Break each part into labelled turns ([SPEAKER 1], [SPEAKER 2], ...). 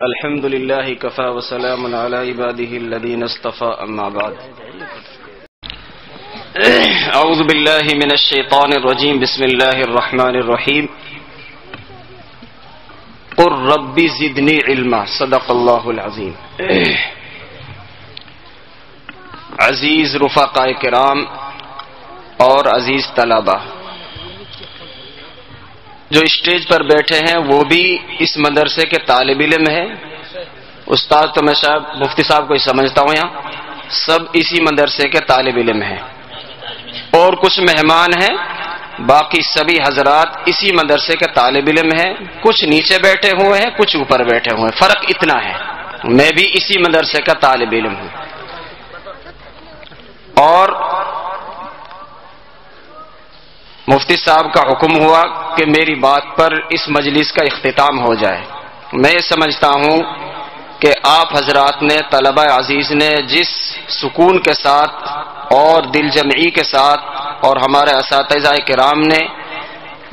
[SPEAKER 1] الحمد لله كفى وسلام على عباده الذين اصطفى أما بعد أعوذ بالله من الشيطان الرجيم بسم الله الرحمن الرحيم قل رب زدني علما صدق الله العظيم عزیز رفقاء کرام اور عزیز طلبہ جو اسٹیج پر بیٹھے ہیں وہ بھی اس مدرسے کے طالب علم ہیں. استاد تو میں شاید مفتی صاحب کو ہی سمجھتا ہوں، یہاں سب اسی مدرسے کے طالب علم ہیں، اور کچھ مہمان ہیں، باقی سبھی حضرات اسی مدرسے کے طالب علم ہیں. کچھ نیچے بیٹھے ہوئے ہیں، کچھ اوپر بیٹھے ہوئے ہیں، فرق اتنا ہے. میں بھی اسی مدرسے کا طالب علم ہوں. اور مفتی صاحب کا حکم ہوا کہ میری بات پر اس مجلس کا اختتام ہو جائے. میں سمجھتا ہوں کہ آپ حضرات نے، طلبہ عزیز نے جس سکون کے ساتھ اور دل جمعی کے ساتھ اور ہمارے اساتذہ کرام نے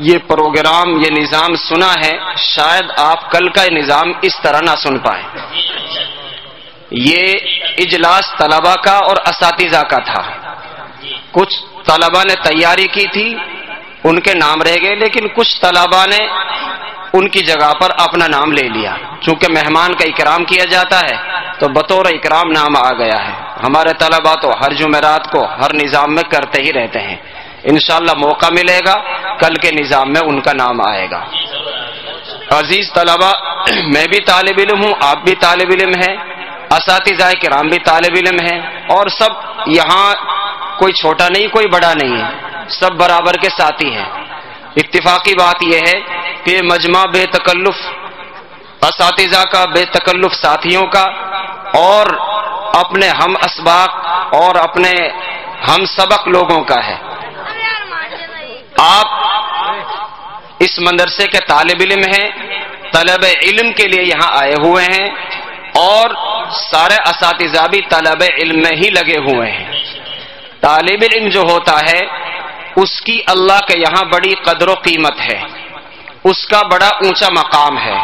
[SPEAKER 1] یہ پروگرام، یہ نظام سنا ہے، شاید آپ کل کا نظام اس طرح نہ سن پائیں. یہ اجلاس طلبہ کا اور اساتذہ کا تھا. کچھ طلبہ نے تیاری کی تھی، ان کے نام رہ گئے، لیکن کچھ طلبہ نے ان کی جگہ پر اپنا نام لے لیا. چونکہ مہمان کا اکرام کیا جاتا ہے تو بطور اکرام نام آ گیا ہے. ہمارے طلبہ تو ہر جمعرات کو ہر نظام میں کرتے ہی رہتے ہیں. انشاءاللہ موقع ملے گا، کل کے نظام میں ان کا نام آئے گا. عزیز طلبہ، میں بھی طالب علم ہوں، آپ بھی طالب علم ہیں، اساتذہ کرام بھی طالب علم ہیں، اور سب یہاں کوئی چھوٹا نہیں، کوئی بڑا نہیں ہے، سب برابر کے ساتھی ہیں. اتفاقی بات یہ ہے کہ مجمع بے تکلف اساتذہ کا، بے تکلف ساتھیوں کا، اور اپنے ہم اسباق اور اپنے ہم سبق لوگوں کا ہے. آپ اس مدرسے کے طالب علم ہیں، طلب علم کے لیے یہاں آئے ہوئے ہیں، اور سارے اساتذہ بھی طلب علم میں ہی لگے ہوئے ہیں. طالب علم جو ہوتا ہے اس کی اللہ کے یہاں بڑی قدر و قیمت ہے، اس کا بڑا اونچا مقام ہے.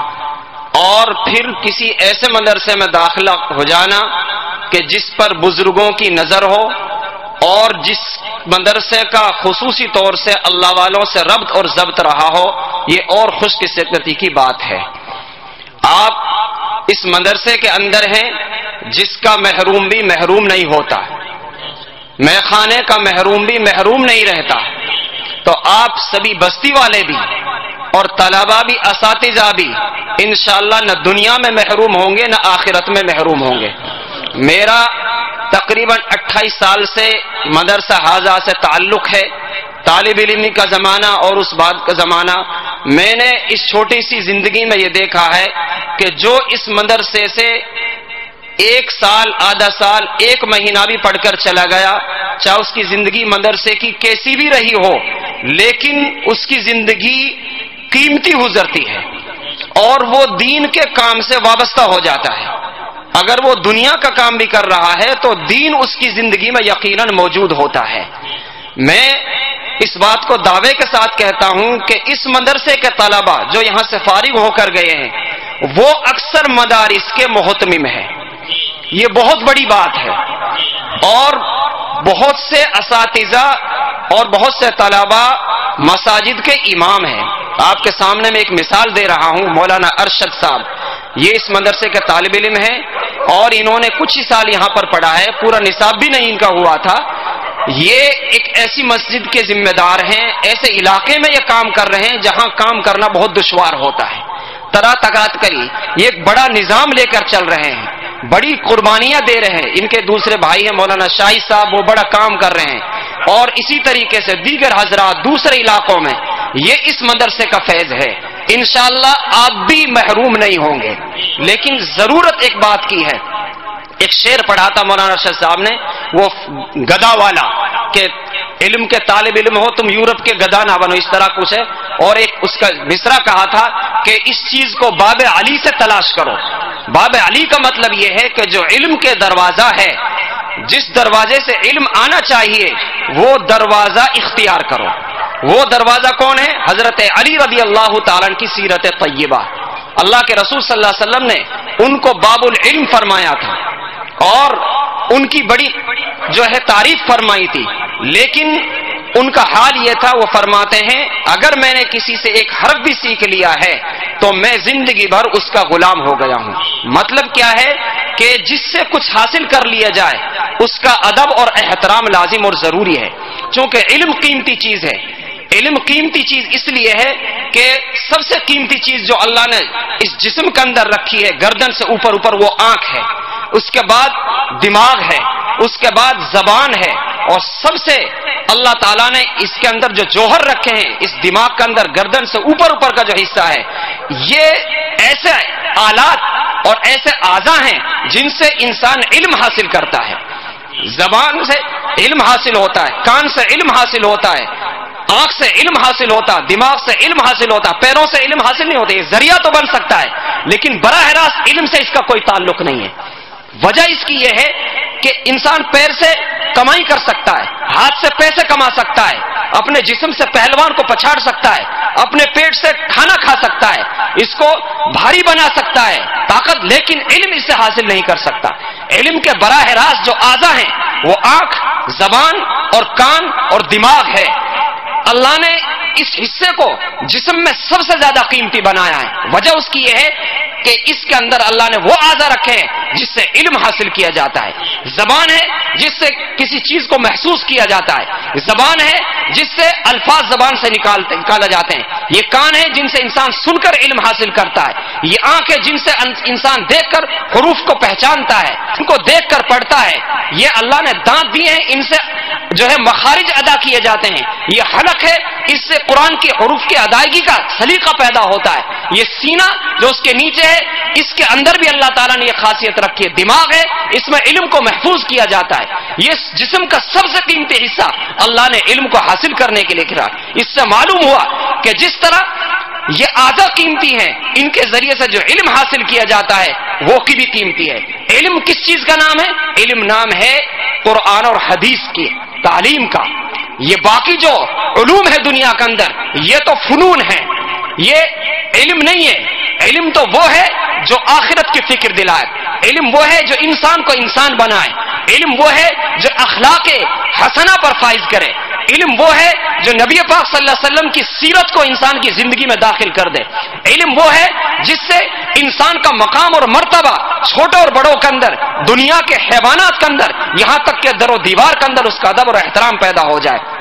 [SPEAKER 1] اور پھر کسی ایسے مدرسے میں داخلہ ہو جانا کہ جس پر بزرگوں کی نظر ہو، اور جس مدرسے کا خصوصی طور سے اللہ والوں سے ربط اور ضبط رہا ہو، یہ اور خوش قسمتی کی بات ہے. آپ اس مدرسے کے اندر ہیں جس کا محروم بھی محروم نہیں ہوتا، میں خانے کا محروم بھی محروم نہیں رہتا. تو آپ سبھی بستی والے بھی اور طلبہ بھی، اساتذہ بھی انشاءاللہ نہ دنیا میں محروم ہوں گے نہ آخرت میں محروم ہوں گے. میرا تقریباً 28 سال سے مدرسہ حاضہ سے تعلق ہے. طالب علمی کا زمانہ اور اس بعد کا زمانہ میں نے اس چھوٹی سی زندگی میں یہ دیکھا ہے کہ جو اس مدرسے سے 1 سال، آدھا سال، 1 مہینہ بھی پڑھ کر چلا گیا، چاہے اس کی زندگی مدرسے کی کیسی بھی رہی ہو، لیکن اس کی زندگی قیمتی گزرتی ہے اور وہ دین کے کام سے وابستہ ہو جاتا ہے. اگر وہ دنیا کا کام بھی کر رہا ہے تو دین اس کی زندگی میں یقیناً موجود ہوتا ہے. میں اس بات کو دعوے کے ساتھ کہتا ہوں کہ اس مدرسے کے طلبہ جو یہاں سے فارغ ہو کر گئے ہیں وہ اکثر مدارس کے محتمم ہیں. یہ بہت بڑی بات ہے. اور بہت سے اساتذہ اور بہت سے طلبہ مساجد کے امام ہیں. آپ کے سامنے میں ایک مثال دے رہا ہوں. مولانا ارشد صاحب یہ اس مدرسے کے طالب علم ہیں، اور انہوں نے کچھ ہی سال یہاں پر پڑھا ہے، پورا نصاب بھی نہیں ان کا ہوا تھا. یہ ایک ایسی مسجد کے ذمہ دار ہیں، ایسے علاقے میں یہ کام کر رہے ہیں جہاں کام کرنا بہت دشوار ہوتا ہے. طرح تکات کری یہ ایک بڑا نظام لے کر چل رہے ہیں، بڑی قربانیاں دے رہے ہیں. ان کے دوسرے بھائی ہیں مولانا شاہی صاحب، وہ بڑا کام کر رہے ہیں، اور اسی طریقے سے دیگر حضرات دوسرے علاقوں میں. یہ اس مدرسے کا فیض ہے. انشاءاللہ آپ بھی محروم نہیں ہوں گے. لیکن ضرورت ایک بات کی ہے. ایک شعر پڑھا تھا مولانا ارشد صاحب نے، وہ گدا والا، کہ علم کے طالب علم ہو تم یورپ کے گدا نہ بنو، اس طرح کچھ ہے. اور ایک اس کا مصرع کہا تھا کہ اس چیز کو باب علی سے تلاش کرو. باب علی کا مطلب یہ ہے کہ جو علم کے دروازہ ہے، جس دروازے سے علم آنا چاہیے وہ دروازہ اختیار کرو. وہ دروازہ کون ہے؟ حضرت علی رضی اللہ تعالیٰ عنہ کی سیرت طیبہ. اللہ کے رسول صلی اللہ علیہ وسلم نے ان کو باب العلم فرمایا تھا اور ان کی بڑی جو ہے تعریف فرمائی تھی، لیکن ان کا حال یہ تھا، وہ فرماتے ہیں اگر میں نے کسی سے ایک حرف بھی سیکھ لیا ہے تو میں زندگی بھر اس کا غلام ہو گیا ہوں۔ مطلب کیا ہے کہ جس سے کچھ حاصل کر لیا جائے اس کا ادب اور احترام لازم اور ضروری ہے، چونکہ علم قیمتی چیز ہے۔ علم قیمتی چیز اس لیے ہے کہ سب سے قیمتی چیز جو اللہ نے اس جسم کے اندر رکھی ہے، گردن سے اوپر وہ آنکھ ہے، اس کے بعد دماغ ہے، اس کے بعد زبان ہے، اور سب سے اللہ تعالیٰ نے اس کے اندر جو جوہر رکھے ہیں اس دماغ کے اندر گردن سے اوپر کا جو حصہ ہے، یہ ایسے آلات اور ایسے اعضاء ہیں جن سے انسان علم حاصل کرتا ہے۔ زبان سے علم حاصل ہوتا ہے، کان سے علم حاصل ہوتا ہے، آنکھ سے علم حاصل ہوتا، دماغ سے علم حاصل ہوتا، پیروں سے علم حاصل نہیں ہوتا۔ یہ ذریعہ تو بن سکتا ہے لیکن براہ راست علم سے اس کا کوئی تعلق نہیں ہے۔ وجہ اس کی یہ ہے کہ انسان پیر سے کمائی کر سکتا ہے، ہاتھ سے پیسے کما سکتا ہے، اپنے جسم سے پہلوان کو پچھاڑ سکتا ہے، اپنے پیٹ سے کھانا کھا سکتا ہے، اس کو بھاری بنا سکتا ہے طاقت، لیکن علم اس سے حاصل نہیں کر سکتا۔ علم کے براہ راست جو اعضاء ہیں وہ آنکھ، زبان اور کان اور دماغ ہے۔ اللہ نے اس حصے کو جسم میں سب سے زیادہ قیمتی بنایا ہے۔ وجہ اس کی یہ ہے کہ اس کے اندر اللہ نے وہ اعضاء رکھے ہیں جس سے علم حاصل کیا جاتا ہے۔ زبان ہے جس سے کسی چیز کو محسوس کیا جاتا ہے، زبان ہے جس سے الفاظ زبان سے نکالا جاتے ہیں، یہ کان ہے جن سے انسان سن کر علم حاصل کرتا ہے، یہ آنکھ ہے جن سے انسان دیکھ کر حروف کو پہچانتا ہے، ان کو دیکھ کر پڑھتا ہے، یہ اللہ نے دانت دیے ہیں ان سے جو ہے مخارج ادا کیے جاتے ہیں، یہ حلق ہے اس سے قرآن کے حروف کی ادائیگی کا سلیقہ پیدا ہوتا ہے، یہ سینہ جو اس کے نیچے ہے اس کے اندر بھی اللہ تعالیٰ نے یہ خاصیت رکھی ہے، دماغ ہے اس میں علم کو محفوظ کیا جاتا ہے۔ یہ جسم کا سب سے قیمتی حصہ اللہ نے علم کو حاصل کرنے کے لیے رکھا۔ اس سے معلوم ہوا کہ جس طرح یہ اعضاء قیمتی ہیں، ان کے ذریعے سے جو علم حاصل کیا جاتا ہے وہ کی بھی قیمتی ہے۔ علم کس چیز کا نام ہے؟ علم نام ہے قرآن اور حدیث کی تعلیم کا۔ یہ باقی جو علوم ہے دنیا کے اندر یہ تو فنون ہے، یہ علم نہیں ہے۔ علم تو وہ ہے جو آخرت کی فکر دلائے، علم وہ ہے جو انسان کو انسان بنائے، علم وہ ہے جو اخلاق حسنہ پر فائز کرے، علم وہ ہے جو نبی پاک صلی اللہ علیہ وسلم کی سیرت کو انسان کی زندگی میں داخل کر دے، علم وہ ہے جس سے انسان کا مقام اور مرتبہ چھوٹوں اور بڑوں کے اندر، دنیا کے حیوانات کے اندر، یہاں تک کہ در و دیوار کے اندر اس کا ادب اور احترام پیدا ہو جائے۔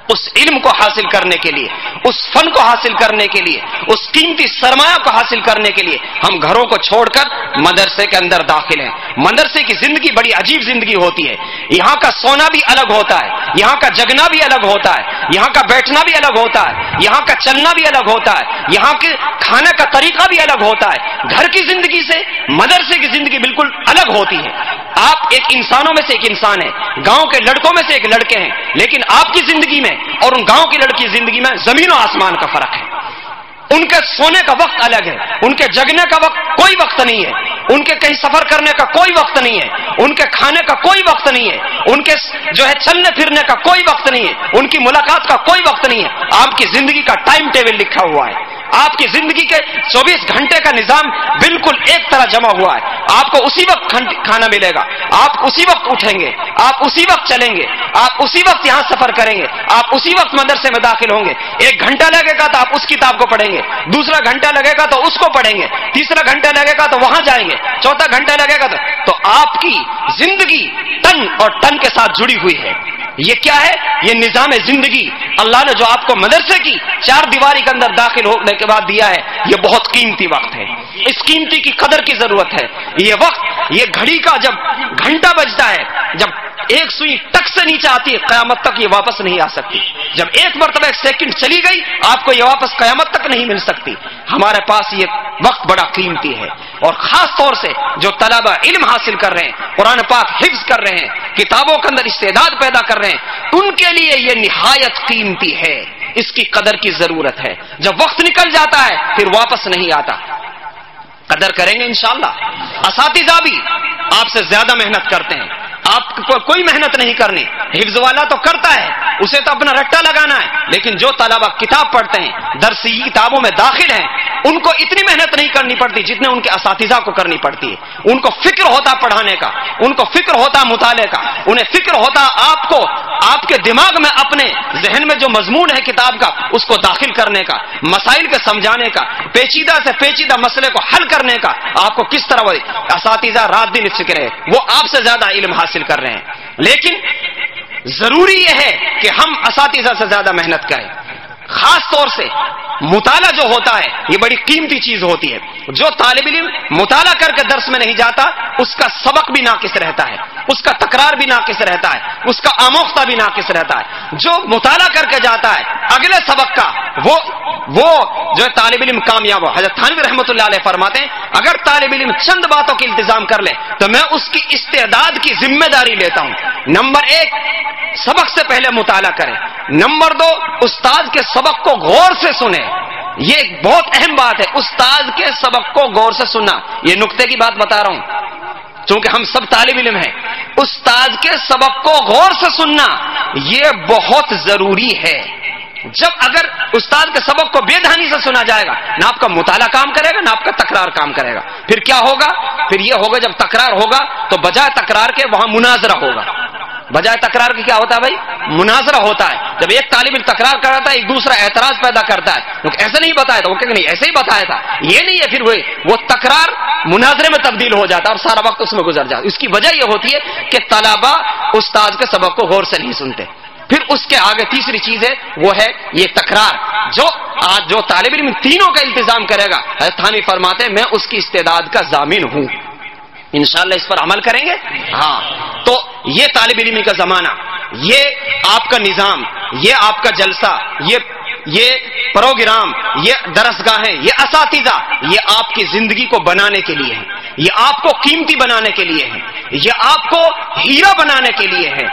[SPEAKER 1] اس علم کو حاصل کرنے کے لیے، اس فن کو حاصل کرنے کے لیے، اس قیمتی سرمایہ کو حاصل کرنے کے لیے ہم گھروں کو چھوڑ کر مدرسے کے اندر داخل ہیں۔ مدرسے کی زندگی بڑی عجیب زندگی ہوتی ہے، یہاں کا سونا بھی الگ ہوتا ہے، یہاں کا جگنا بھی الگ ہوتا ہے، یہاں کا بیٹھنا بھی الگ ہوتا ہے، یہاں کا چلنا بھی الگ ہوتا ہے، یہاں کے کھانے کا طریقہ بھی الگ ہوتا ہے۔ گھر کی زندگی سے مدرسے کی زندگی بالکل الگ ہوتی ہے۔ آپ ایک انسانوں میں سے ایک انسان ہیں، گاؤں کے لڑکوں میں سے ایک لڑکے ہیں، لیکن آپ کی زندگی میں اور ان گاؤں کی لڑکی زندگی میں زمین و آسمان کا فرق ہے۔ ان کے سونے کا وقت الگ ہے، ان کے جگنے کا وقت کوئی وقت نہیں ہے، ان کے کہیں سفر کرنے کا کوئی وقت نہیں ہے، ان کے کھانے کا کوئی وقت نہیں ہے، ان کے جو ہے چلنے پھرنے کا کوئی وقت نہیں ہے، ان کی ملاقات کا کوئی وقت نہیں ہے۔ آپ کی زندگی کا ٹائم ٹیبل لکھا ہوا ہے، آپ کی زندگی کے 24 گھنٹے کا نظام بالکل ایک طرح جمع ہوا ہے۔ آپ کو اسی وقت کھانا ملے گا، آپ اسی وقت اٹھیں گے، آپ اسی وقت چلیں گے، آپ اسی وقت یہاں سفر کریں گے، آپ اسی وقت مدرسے میں داخل ہوں گے۔ 1 گھنٹہ لگے گا تو آپ اس کتاب کو پڑھیں گے، دوسرا گھنٹہ لگے گا تو اس کو پڑھیں گے، تیسرا گھنٹہ لگے گا تو وہاں جائیں گے، چوتھا گھنٹہ لگے گا تو آپ کی زندگی ٹن اور ٹن کے ساتھ جڑی ہوئی ہے۔ یہ کیا ہے؟ یہ نظام زندگی اللہ نے جو آپ کو مدرسے کی 4 دیواری کے اندر داخل ہونے کے بعد دیا ہے، یہ بہت قیمتی وقت ہے، اس قیمتی کی قدر کی ضرورت ہے۔ یہ وقت، یہ گھڑی کا جب گھنٹہ بجتا ہے، جب ایک سوئی ٹک سے نیچے آتی ہے قیامت تک یہ واپس نہیں آ سکتی، جب ایک مرتبہ 1 سیکنڈ چلی گئی آپ کو یہ واپس قیامت تک نہیں مل سکتی۔ ہمارے پاس یہ وقت بڑا قیمتی ہے، اور خاص طور سے جو طلبہ علم حاصل کر رہے ہیں، قرآن پاک حفظ کر رہے ہیں، کتابوں کے اندر استعداد پیدا کر رہے ہیں، ان کے لیے یہ نہایت قیمتی ہے، اس کی قدر کی ضرورت ہے۔ جب وقت نکل جاتا ہے پھر واپس نہیں آتا۔ قدر کریں گے انشاءاللہ۔ اساتذہ بھی آپ سے زیادہ محنت کرتے ہیں، آپ کو کوئی محنت نہیں کرنی، حفظ والا تو کرتا ہے، اسے تو اپنا رٹا لگانا ہے، لیکن جو طلبہ کتاب پڑھتے ہیں، درسی کتابوں میں داخل ہیں، ان کو اتنی محنت نہیں کرنی پڑتی جتنے ان کے اساتذہ کو کرنی پڑتی ہے. ان کو فکر ہوتا پڑھانے کا، ان کو فکر ہوتا مطالعے کا، انہیں فکر ہوتا آپ کو آپ کے دماغ میں اپنے ذہن میں جو مضمون ہے کتاب کا اس کو داخل کرنے کا، مسائل کے سمجھانے کا، پیچیدہ سے پیچیدہ مسئلے کو حل کرنے کا. آپ کو کس طرح اساتذہ رات دن فکر ہے، وہ آپ سے زیادہ علم حاصل کر رہے ہیں. لیکن ضروری یہ ہے کہ ہم اساتذہ سے زیادہ محنت کریں. خاص طور سے مطالعہ جو ہوتا ہے یہ بڑی قیمتی چیز ہوتی ہے. جو طالب علم مطالعہ کر کے درس میں نہیں جاتا اس کا سبق بھی ناقص رہتا ہے، اس کا تکرار بھی ناقص رہتا ہے، اس کا آموختہ بھی ناقص رہتا ہے. جو مطالعہ کر کے جاتا ہے اگلے سبق کا وہ جو ہے طالب علم کامیاب ہو. حضرت تھانوی رحمۃ اللہ علیہ فرماتے ہیں اگر طالب علم چند باتوں کی التزام کر لے تو میں اس کی استعداد کی ذمہ داری لیتا ہوں. نمبر 1 سبق سے پہلے مطالعہ کریں. نمبر 2 استاد کے سبق کو غور سے سنیں. یہ ایک بہت اہم بات ہے، استاد کے سبق کو غور سے سننا. یہ نقطے کی بات بتا رہا ہوں چونکہ ہم سب طالب علم ہیں. استاد کے سبق کو غور سے سننا یہ بہت ضروری ہے. جب اگر استاد کے سبق کو بے دھیانی سے سنا جائے گا نہ آپ کا مطالعہ کام کرے گا نہ آپ کا تکرار کام کرے گا. پھر کیا ہوگا؟ پھر یہ ہوگا جب تکرار ہوگا تو بجائے تکرار کے وہاں مناظرہ ہوگا. بجائے تکرار کے کیا ہوتا ہے بھائی؟ مناظرہ ہوتا ہے. جب ایک طالب علم تکرار کراتا ہے ایک دوسرا اعتراض پیدا کرتا ہے، تو ایسے نہیں بتایا تھا، وہ کہ نہیں ایسے ہی بتایا تھا، یہ نہیں ہے. پھر وہ تکرار مناظرے میں تبدیل ہو جاتا ہے اور سارا وقت اس میں گزر جاتا ہے. اس کی وجہ یہ ہوتی ہے کہ طلبہ استاد کے سبق کو غور سے نہیں سنتے. پھر اس کے آگے تیسری چیز ہے وہ ہے یہ تکرار. جو طالب علم تینوں کا التزام کرے گا حضرت تھانوی فرماتے ہیں میں اس کی استعداد کا ضامن ہوں. انشاءاللہ اس پر عمل کریں گے. ہاں تو یہ طالب علمی کا زمانہ، یہ آپ کا نظام، یہ آپ کا جلسہ، یہ پروگرام، یہ درسگاہیں، یہ اساتذہ، یہ آپ کی زندگی کو بنانے کے لیے ہے، یہ آپ کو قیمتی بنانے کے لیے ہے، یہ آپ کو ہیرا بنانے کے لیے ہے.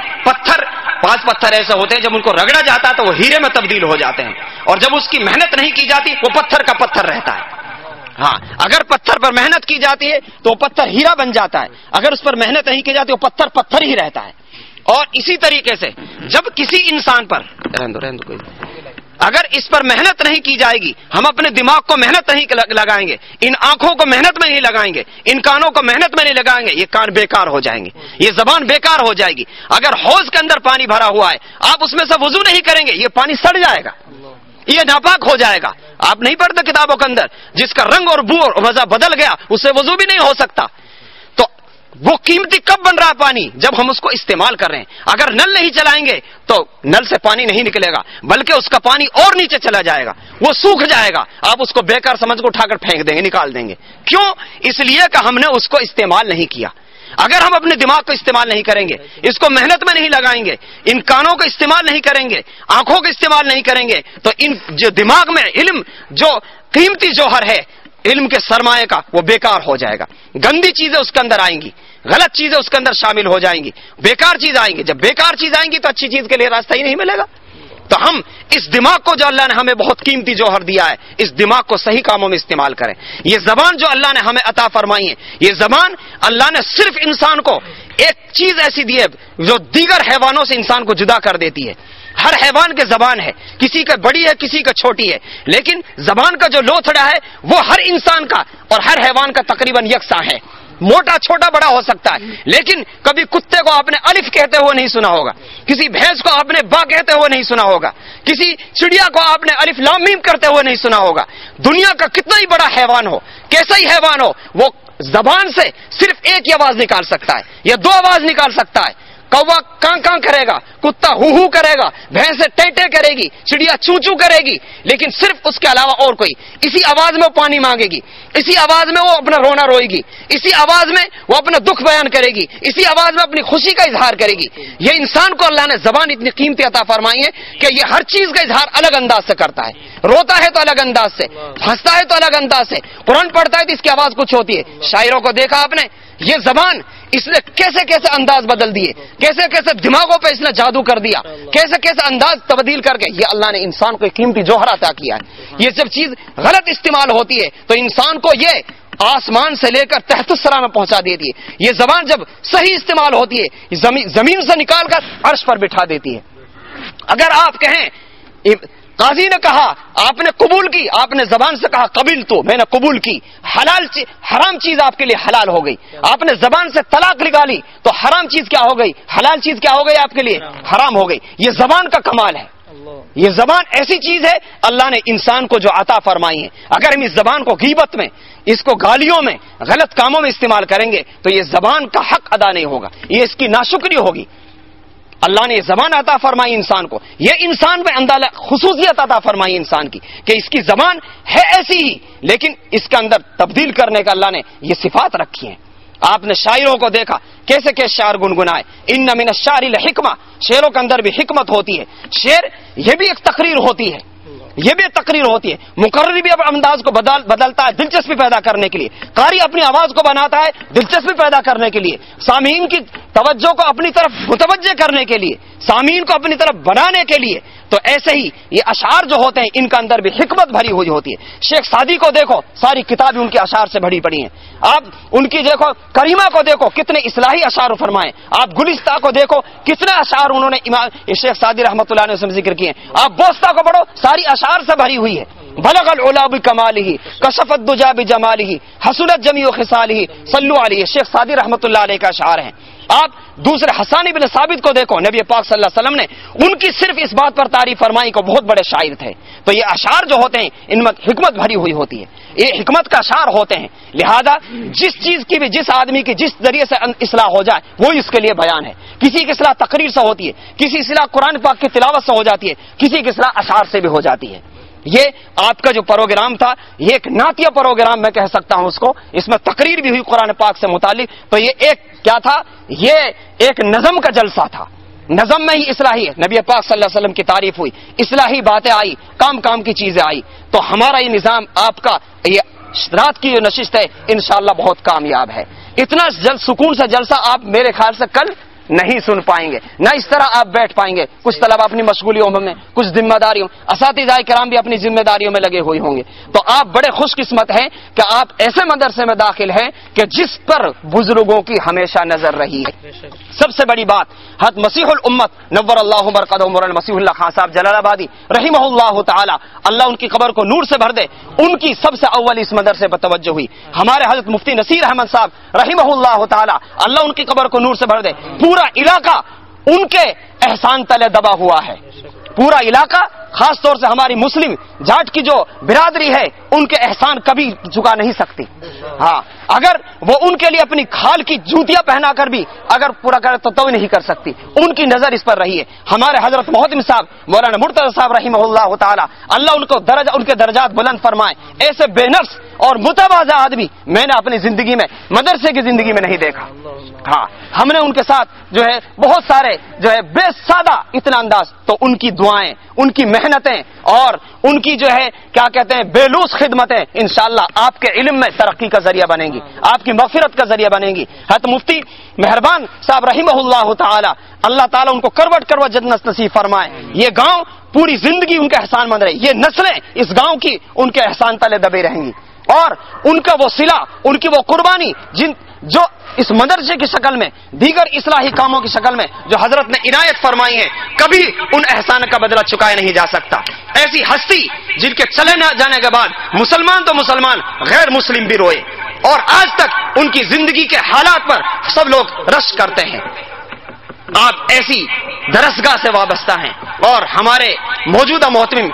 [SPEAKER 1] 5 پتھر ایسے ہوتے ہیں جب ان کو رگڑا جاتا ہے تو وہ ہیرے میں تبدیل ہو جاتے ہیں، اور جب اس کی محنت نہیں کی جاتی وہ پتھر کا پتھر رہتا ہے. ہاں اگر پتھر پر محنت کی جاتی ہے تو وہ پتھر ہیرا بن جاتا ہے، اگر اس پر محنت نہیں کی جاتی وہ پتھر ہی رہتا ہے. اور اسی طریقے سے جب کسی انسان پر اگر اس پر محنت نہیں کی جائے گی، ہم اپنے دماغ کو محنت نہیں لگائیں گے، ان آنکھوں کو محنت میں نہیں لگائیں گے، ان کانوں کو محنت میں نہیں لگائیں گے، یہ کان بیکار ہو جائیں گے، یہ زبان بیکار ہو جائے گی. اگر حوض کے اندر پانی بھرا ہوا ہے آپ اس میں سے وضو نہیں کریں گے یہ پانی سڑ جائے گا، یہ ناپاک ہو جائے گا. آپ نہیں پڑھتے کتابوں کے اندر جس کا رنگ اور بو اور مزہ بدل گیا اس سے وضو بھی نہیں ہو سکتا. تو وہ قیمتی کب بن رہا پانی؟ جب ہم اس کو استعمال کر رہے ہیں. اگر نل نہیں چلائیں گے تو نل سے پانی نہیں نکلے گا بلکہ اس کا پانی اور نیچے چلا جائے گا، وہ سوکھ جائے گا. آپ اس کو بیکار سمجھ کو اٹھا کر پھینک دیں گے، نکال دیں گے. کیوں؟ اس لیے کہ ہم نے اس کو استعمال نہیں کیا. اگر ہم اپنے دماغ کو استعمال نہیں کریں گے، اس کو محنت میں نہیں لگائیں گے، ان کانوں کو استعمال نہیں کریں گے، آنکھوں کو استعمال نہیں کریں گے، تو ان جو دماغ میں علم جو قیمتی جوہر ہے علم کے سرمایہ کا وہ بیکار ہو جائے گا. گندی چیزیں اس کے اندر آئیں گی، غلط چیزیں اس کے اندر شامل ہو جائیں گی، بیکار چیز آئیں گی. جب بیکار چیز آئیں گی تو اچھی چیز کے لیے راستہ ہی نہیں ملے گا. تو ہم اس دماغ کو جو اللہ نے ہمیں بہت قیمتی جوہر دیا ہے اس دماغ کو صحیح کاموں میں استعمال کریں. یہ زبان جو اللہ نے ہمیں عطا فرمائی ہے، یہ زبان اللہ نے صرف انسان کو ایک چیز ایسی دی ہے جو دیگر حیوانوں سے انسان کو جدا کر دیتی ہے. ہر حیوان کے زبان ہے، کسی کا بڑی ہے کسی کا چھوٹی ہے، لیکن زبان کا جو لوتھڑا ہے وہ ہر انسان کا اور ہر حیوان کا تقریباً یکساں ہے. موٹا چھوٹا بڑا ہو سکتا ہے، لیکن کبھی کتے کو آپ نے الف کہتے ہوئے نہیں سنا ہوگا، کسی بھینس کو آپ نے با کہتے ہوئے نہیں سنا ہوگا، کسی چڑیا کو آپ نے الف لام میم کرتے ہوئے نہیں سنا ہوگا. دنیا کا کتنا ہی بڑا حیوان ہو، کیسا ہی حیوان ہو، وہ زبان سے صرف ایک ہی آواز نکال سکتا ہے یا 2 آواز نکال سکتا ہے. کوا کان کان کرے گا، کتا ہو ہو کرے گا، بھینس ٹے ٹے کرے گی، چڑیا چوں چوں کرے گی، لیکن صرف اس کے علاوہ اور کوئی. اسی آواز میں وہ پانی مانگے گی، اسی آواز میں وہ اپنا رونا روئے گی، اسی آواز میں وہ اپنا دکھ بیان کرے گی، اسی آواز میں اپنی خوشی کا اظہار کرے گی. یہ انسان کو اللہ نے زبان اتنی قیمتی عطا فرمائی ہے کہ یہ ہر چیز کا اظہار الگ انداز سے کرتا ہے. روتا ہے تو الگ انداز سے، ہنستا ہے تو الگ انداز سے، قرآن پڑھتا ہے تو اس کی آواز کچھ ہوتی ہے. شاعروں کو دیکھا آپ نے، یہ زبان اس نے کیسے کیسے انداز بدل دیے، کیسے کیسے دماغوں پہ اس نے جادو کر دیا، کیسے کیسے انداز تبدیل کر کے یہ اللہ نے انسان کو ایک قیمتی جوہر عطا کیا ہے. یہ جب چیز غلط استعمال ہوتی ہے تو انسان کو یہ آسمان سے لے کر تحت الثری میں پہنچا دیتی ہے. یہ زبان جب صحیح استعمال ہوتی ہے زمین سے نکال کر عرش پر بٹھا دیتی ہے. اگر آپ کہیں
[SPEAKER 2] قاضی نے کہا آپ نے قبول کی، آپ نے زبان سے کہا قبل تو میں نے قبول کی، حرام چیز آپ کے لیے حلال ہو گئی. آپ نے زبان سے طلاق نکالی تو حرام چیز کیا ہو گئی، حلال چیز کیا ہو گئی آپ کے لیے، حرام ہو گئی. یہ زبان کا کمال ہے. یہ زبان ایسی چیز ہے اللہ نے انسان کو جو عطا فرمائی ہے. اگر ہم اس زبان کو غیبت میں، اس کو گالیوں میں، غلط کاموں میں استعمال کریں گے تو یہ زبان کا حق ادا نہیں ہوگا، یہ اس کی ناشکری ہوگی. اللہ نے یہ زبان عطا فرمائی انسان کو، یہ انسان میں اندازہ خصوصیت عطا فرمائی انسان کی کہ اس کی زبان ہے ایسی ہی، لیکن اس کے اندر تبدیل کرنے کا اللہ نے یہ صفات رکھی ہیں. آپ نے شاعروں کو دیکھا کیسے کیسے شعر گنگنائے. ان من الشعر لحکمہ، شعروں کے اندر بھی حکمت ہوتی ہے. شعر یہ بھی ایک تقریر ہوتی ہے، یہ بھی تقریر ہوتی ہے. مقرر بھی انداز کو بدلتا ہے دلچسپی پیدا کرنے کے لیے. قاری اپنی آواز کو بناتا ہے دلچسپی پیدا کرنے کے لیے، سامعین کی توجہ کو اپنی طرف متوجہ کرنے کے لیے، سامعین کو اپنی طرف بنانے کے لیے. تو ایسے ہی یہ اشعار جو ہوتے ہیں ان کا اندر بھی حکمت بھری ہوئی ہوتی ہے. شیخ سعدی کو دیکھو، ساری کتابیں ان کے اشعار سے بھری پڑی ہیں. آپ ان کی دیکھو، کریمہ کو دیکھو کتنے اصلاحی اشعار فرمائے. آپ گلستہ کو دیکھو کتنے اشعار انہوں نے امام شیخ سعدی رحمۃ اللہ علیہ وسلم ذکر کیے. آپ بوستہ کو پڑھو، ساری اشعار سے بھری ہوئی ہے. بلغ العلا بکمالہ کشف الدجا بجمالہ حسنت جمیع خصالہ صلوا علیہ، شیخ سعدی رحمۃ اللہ علیہ کا اشعار ہیں. آپ دوسرے حسان بن ثابت کو دیکھو، نبی پاک صلی اللہ علیہ وسلم نے ان کی صرف اس بات پر تعریف فرمائی کو بہت بڑے شاعر تھے. تو یہ اشعار جو ہوتے ہیں ان میں حکمت بھری ہوئی ہوتی ہے، یہ حکمت کا اشعار ہوتے ہیں. لہذا جس چیز کی بھی، جس آدمی کی جس ذریعے سے اصلاح ہو جائے وہی اس کے لیے بیان ہے. کسی کی اصلاح تقریر سے ہوتی ہے، کسی اصلاح قرآن پاک کی تلاوت سے ہو جاتی ہے، کسی کی اصلاح اشعار سے بھی ہو جاتی ہے. یہ آپ کا جو پروگرام تھا یہ ایک نعتیہ پروگرام میں کہہ سکتا ہوں اس کو، اس میں تقریر بھی ہوئی قرآن پاک سے متعلق. تو یہ ایک کیا تھا، یہ ایک نظم کا جلسہ تھا. نظم میں ہی اصلاحی ہے، نبی پاک صلی اللہ علیہ وسلم کی تعریف ہوئی، اصلاحی باتیں آئی، کام کی چیزیں آئی. تو ہمارا یہ نظام، آپ کا یہ رات کی جو نشست ہے انشاءاللہ بہت کامیاب ہے. اتنا سکون سے جلسہ آپ میرے خیال سے کل نہیں سن پائیں گے، نہ اس طرح آپ بیٹھ پائیں گے. کچھ طلبہ اپنی مشغولیوں میں، کچھ ذمہ داریوں، اساتذہ کرام بھی اپنی ذمہ داریوں میں لگے ہوئے ہوں گے. تو آپ بڑے خوش قسمت ہیں کہ آپ ایسے مدرسے میں داخل ہیں کہ جس پر بزرگوں کی ہمیشہ نظر رہی ہے. سب سے بڑی بات، حضرت مسیح الامت نور اللہ مرقدہ مولانا مسیح اللہ خان صاحب جلال آبادی رحمہ اللہ تعالی، اللہ ان کی قبر کو نور سے بھر دے، ان کی سب سے اول اس مدرسے پر توجہ ہوئی. ہمارے حضرت مفتی نصیر احمد صاحب رحمہ اللہ تعالی، اللہ ان کی قبر کو نور سے بھر دے. پورا علاقہ ان کے احسان تلے دبا ہوا ہے. پورا علاقہ، خاص طور سے ہماری مسلم جاٹ کی جو برادری ہے ان کے احسان کبھی چکا نہیں سکتی. ہاں، اگر وہ ان کے لیے اپنی کھال کی جوتیاں پہنا کر بھی اگر پورا کرے تو نہیں کر سکتی. ان کی نظر اس پر رہی ہے. ہمارے حضرت محتم صاحب مولانا مرتضی صاحب رحمہ اللہ تعالی، اللہ ان کے درجات بلند فرمائے. ایسے بے نفس اور متواضع آدمی میں نے اپنی زندگی میں، مدرسے کی زندگی میں نہیں دیکھا. ہاں، ہم نے ان کے ساتھ جو ہے بہت سارے جو ہے بے سادہ اتنا انداز. تو ان کی دعائیں، ان کی محنتیں اور ان کی جو ہے کیا کہتے ہیں بے لوث خدمتیں انشاءاللہ آپ کے علم میں ترقی کا ذریعہ بنیں گی، آپ کی مغفرت کا ذریعہ بنیں گی. حضرت مفتی مہربان صاحب رحمہ اللہ تعالی، اللہ تعالیٰ ان کو کروٹ جنت نصیب فرمائے. یہ گاؤں پوری زندگی ان کا احسان مند رہے، یہ نسلیں اس گاؤں کی ان کے احسان تلے دبے رہیں گی. اور ان کا وہ صلہ، ان کی وہ قربانی جو اس مدرسے کی شکل میں، دیگر اصلاحی کاموں کی شکل میں جو حضرت نے عنایت فرمائی ہے، کبھی ان احسان کا بدلہ چکایا نہیں جا سکتا. ایسی ہستی جن کے چلے نہ جانے کے بعد مسلمان تو مسلمان، غیر مسلم بھی روئے، اور آج تک ان کی زندگی کے حالات پر سب لوگ رشک کرتے ہیں. آپ ایسی درسگاہ سے وابستہ ہیں اور ہمارے موجودہ محتمم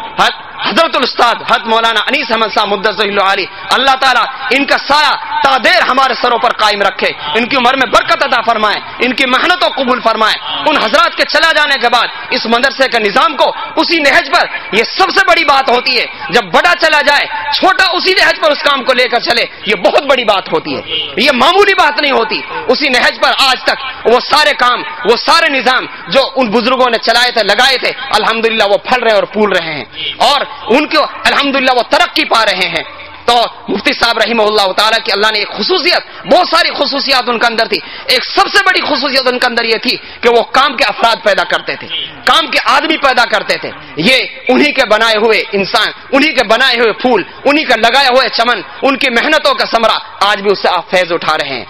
[SPEAKER 2] حضرت الاستاد حضرت مولانا انیس احمد صاحب مدثر اللہ علی، اللہ تعالیٰ ان کا سایہ تا دیر ہمارے سروں پر قائم رکھے، ان کی عمر میں برکت عطا فرمائے، ان کی محنت کو قبول فرمائے. ان حضرات کے چلا جانے کے بعد اس مدرسے کے نظام کو اسی نہج پر، یہ سب سے بڑی بات ہوتی ہے جب بڑا چلا جائے چھوٹا اسی نہج پر اس کام کو لے کر چلے، یہ بہت بڑی بات ہوتی ہے، یہ معمولی بات نہیں ہوتی. اسی نہج پر آج تک وہ سارے کام، وہ سارے نظام جو ان بزرگوں نے چلائے تھے، لگائے تھے، الحمدللہ وہ پھل رہے اور پھول رہے ہیں اور ان کو الحمدللہ وہ ترقی پا رہے ہیں. تو مفتی صاحب رحمہ اللہ تعالیٰ کی اللہ نے ایک خصوصیت، بہت ساری خصوصیات ان کے اندر تھی، ایک سب سے بڑی خصوصیت ان کے اندر یہ تھی کہ وہ کام کے افراد پیدا کرتے تھے، کام کے آدمی پیدا کرتے تھے. یہ انہی کے بنائے ہوئے انسان، انہی کے بنائے ہوئے پھول، انہی کے لگائے ہوئے چمن، ان کی محنتوں کا ثمرہ آج بھی اس سے آپ فیض اٹھا رہے ہیں.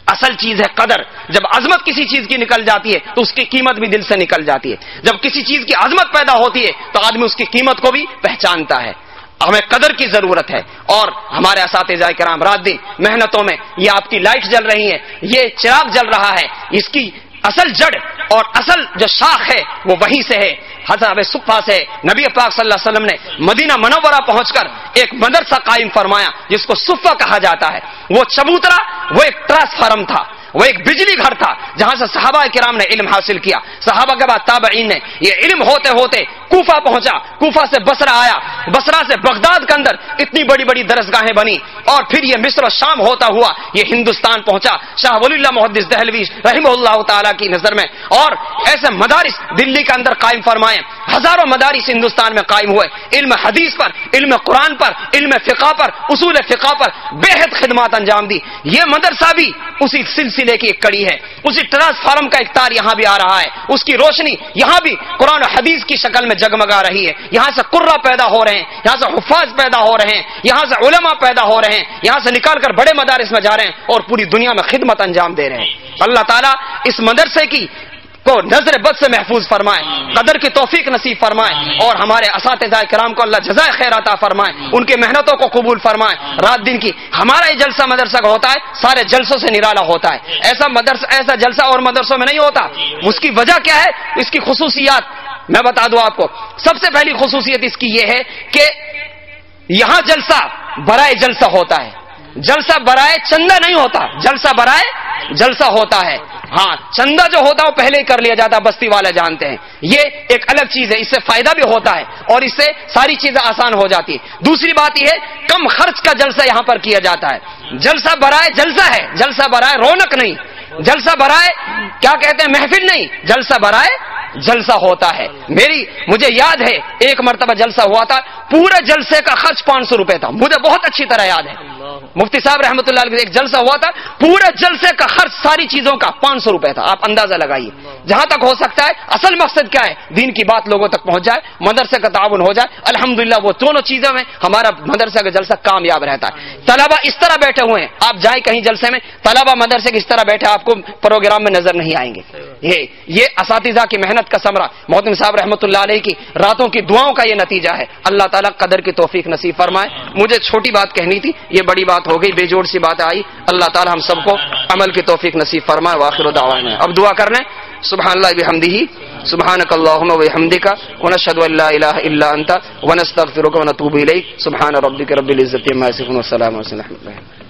[SPEAKER 2] اصل چیز ہے قدر. جب عظمت کسی چیز کی نکل جاتی ہے تو اس کی قیمت بھی دل سے نکل جاتی ہے. جب کسی چیز کی عظمت پیدا ہوتی ہے تو آدمی اس کی قیمت کو بھی پہچانتا ہے. ہمیں قدر کی ضرورت ہے. اور ہمارے اساتذہ کرام رات دن محنتوں میں، یہ آپ کی لائٹ جل رہی ہے، یہ چراغ جل رہا ہے، اس کی اصل جڑ اور اصل جو شاخ ہے وہ وہیں سے ہے، حضرت صفا سے. نبی پاک صلی اللہ علیہ وسلم نے مدینہ منورہ پہنچ کر ایک مدرسہ قائم فرمایا جس کو صفا کہا جاتا ہے. وہ چبوترا، وہ ایک ٹرانسفارم تھا، وہ ایک بجلی گھر تھا جہاں سے صحابہ کرام نے علم حاصل کیا. صحابہ کے بعد تابعین نے. یہ علم ہوتے ہوتے کوفہ پہنچا، کوفہ سے بصرہ آیا، بصرہ سے بغداد کے اندر اتنی بڑی بڑی درسگاہیں بنی، اور پھر یہ مصر و شام ہوتا ہوا یہ ہندوستان پہنچا شاہ ولی اللہ محدث دہلوی رحمہ اللہ تعالی کی نظر میں. اور ایسے مدارس دلی کے اندر قائم فرمائے، ہزاروں مدارس ہندوستان میں قائم ہوئے، علم حدیث پر، علم قرآن پر، علم فقہ پر، اصول فقہ پر بے حد خدمات انجام دی. یہ مدرسہ بھی اسی سلسلے کی ایک کڑی ہے، اسی ٹرانسفارم کا ایک تار یہاں بھی آ رہا ہے، اس کی روشنی یہاں بھی قرآن و حدیث کی شکل میں جگمگا رہی ہے. یہاں سے قرہ پیدا ہو رہے ہیں، یہاں سے حفاظ پیدا ہو رہے ہیں، یہاں سے علماء پیدا ہو رہے ہیں، یہاں سے نکال کر بڑے مدارس میں جا رہے ہیں اور پوری دنیا میں خدمت انجام دے رہے ہیں. اللہ تعالیٰ اس مدرسے کی کو نظر بد سے محفوظ فرمائے، قدر کی توفیق نصیب فرمائے، اور ہمارے اساتذہ کرام کو اللہ جزائے خیر عطا فرمائے، ان کی محنتوں کو قبول فرمائے. رات دن کی ہمارا یہ جلسہ مدرسہ کا ہوتا ہے، سارے جلسوں سے نرالا ہوتا ہے. ایسا جلسہ اور مدرسوں میں نہیں ہوتا. اس کی وجہ کیا ہے؟ اس کی خصوصیات میں بتا دوں آپ کو. سب سے پہلی خصوصیت اس کی یہ ہے کہ یہاں جلسہ برائے جلسہ ہوتا ہے، جلسہ برائے چندہ نہیں ہوتا، جلسہ برائے جلسہ ہوتا ہے. ہاں، چندہ جو ہوتا ہے وہ پہلے ہی کر لیا جاتا، بستی والے جانتے ہیں. یہ ایک الگ چیز ہے، اس سے فائدہ بھی ہوتا ہے اور اس سے ساری چیزیں آسان ہو جاتی ہے. دوسری بات یہ ہے کم خرچ کا جلسہ یہاں پر کیا جاتا ہے. جلسہ برائے جلسہ ہے، جلسہ برائے رونق نہیں، جلسہ برائے کیا کہتے ہیں محفل نہیں، جلسہ برائے جلسہ ہوتا ہے. مجھے یاد ہے ایک مرتبہ جلسہ ہوا تھا، پورے جلسے کا خرچ 500 روپے تھا. مجھے بہت اچھی طرح یاد ہے، مفتی صاحب رحمۃ اللہ علیہ ایک جلسہ ہوا تھا، پورے جلسے کا خرچ ساری چیزوں کا 500 روپے تھا. آپ اندازہ لگائیے. جہاں تک ہو سکتا ہے اصل مقصد کیا ہے؟ دین کی بات لوگوں تک پہنچ جائے، مدرسے کا تعاون ہو جائے. الحمدللہ وہ دونوں چیزوں میں ہمارا مدرسے کا جلسہ کامیاب رہتا ہے. طلبہ اس طرح بیٹھے ہوئے ہیں، آپ جائیں کہیں جلسے میں، طلبہ مدرسے کی اس طرح بیٹھے آپ کو پروگرام میں نظر نہیں آئیں گے. یہ اساتذہ کی محنت کا ثمرہ، محتم صاحب رحمۃ اللہ علیہ کی راتوں کی دعاؤں کا یہ نتیجہ ہے. اللہ تعالیٰ قدر کی توفیق نصیب فرمائے. مجھے چھوٹی بات کہنی تھی، یہ بڑی بات ہو گئی، بے جوڑ سی بات آئی. اللہ تعالیٰ ہم سب کو عمل کی توفیق نصیب فرمائے. وآخر دعوانا اب دعا کر لیں. سبحان اللہ بحمدہ، سبحانک اللہم وبحمدک، ونشہد ان لا الہ الا انت، ونستغفرک ونتوب الیک. سبحان ربک رب العزۃ عما یصفون، والسلام علی المرسلین.